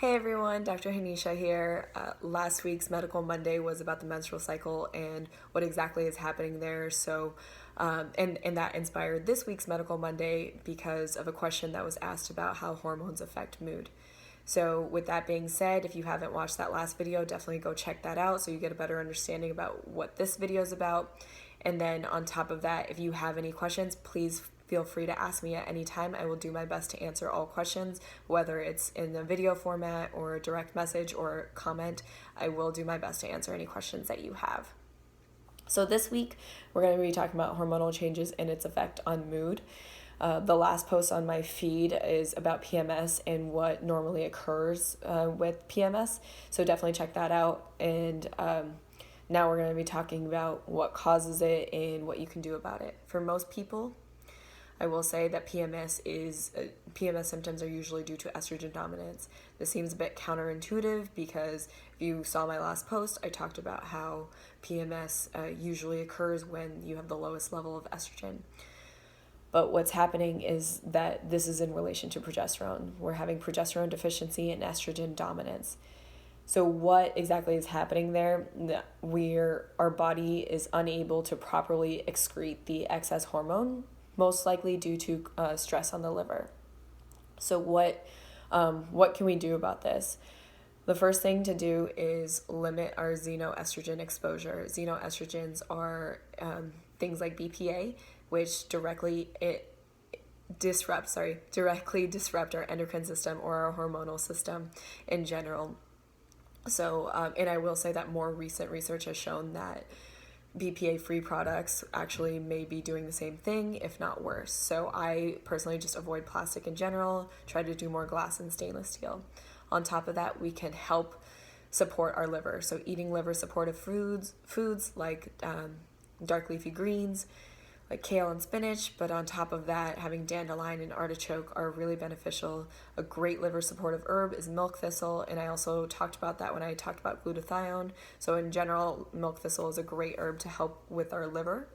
Hey everyone, Dr. Hanisha here. Last week's Medical Monday was about the menstrual cycle and what exactly is happening there. And that inspired this week's Medical Monday because of a question that was asked about how hormones affect mood. So, with that being said, if you haven't watched that last video, definitely go check that out so you get a better understanding about what this video is about. And then, on top of that, if you have any questions, please feel free to ask me at any time. I will do my best to answer all questions, whether it's in the video format or a direct message or comment. I will do my best to answer any questions that you have. So, this week, we're going to be talking about hormonal changes and its effect on mood. The last post on my feed is about PMS and what normally occurs with PMS. So definitely check that out. And now we're going to be talking about what causes it and what you can do about it. For most people, I will say that PMS symptoms are usually due to estrogen dominance. This seems a bit counterintuitive because if you saw my last post, I talked about how PMS usually occurs when you have the lowest level of estrogen. But what's happening is that this is in relation to progesterone. We're having progesterone deficiency and estrogen dominance. So what exactly is happening there? Our body is unable to properly excrete the excess hormone, most likely due to stress on the liver. So what can we do about this? The first thing to do is limit our xenoestrogen exposure. Xenoestrogens are things like BPA, which directly disrupt our endocrine system or our hormonal system in general. So, and I will say that more recent research has shown that BPA-free products actually may be doing the same thing, if not worse. So I personally just avoid plastic in general, try to do more glass and stainless steel. On top of that, we can help support our liver. So eating liver supportive foods like dark leafy greens, like kale and spinach, but on top of that, having dandelion and artichoke are really beneficial. A great liver supportive herb is milk thistle, and I also talked about that when I talked about glutathione. So in general, milk thistle is a great herb to help with our liver.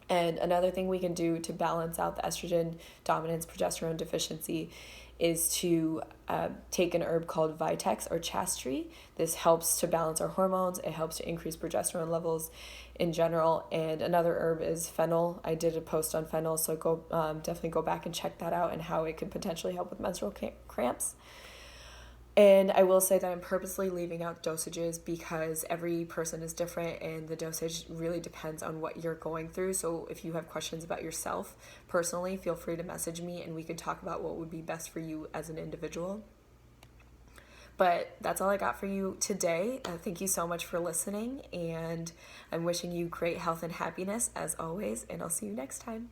And another thing we can do to balance out the estrogen dominance, progesterone deficiency is to take an herb called Vitex or chaste. This helps to balance our hormones. It helps to increase progesterone levels in general. And another herb is fennel. I did a post on fennel, so definitely go back and check that out and how it could potentially help with menstrual cramps. And I will say that I'm purposely leaving out dosages because every person is different and the dosage really depends on what you're going through. So if you have questions about yourself personally, feel free to message me and we can talk about what would be best for you as an individual. But that's all I got for you today. Thank you so much for listening, and I'm wishing you great health and happiness as always, and I'll see you next time.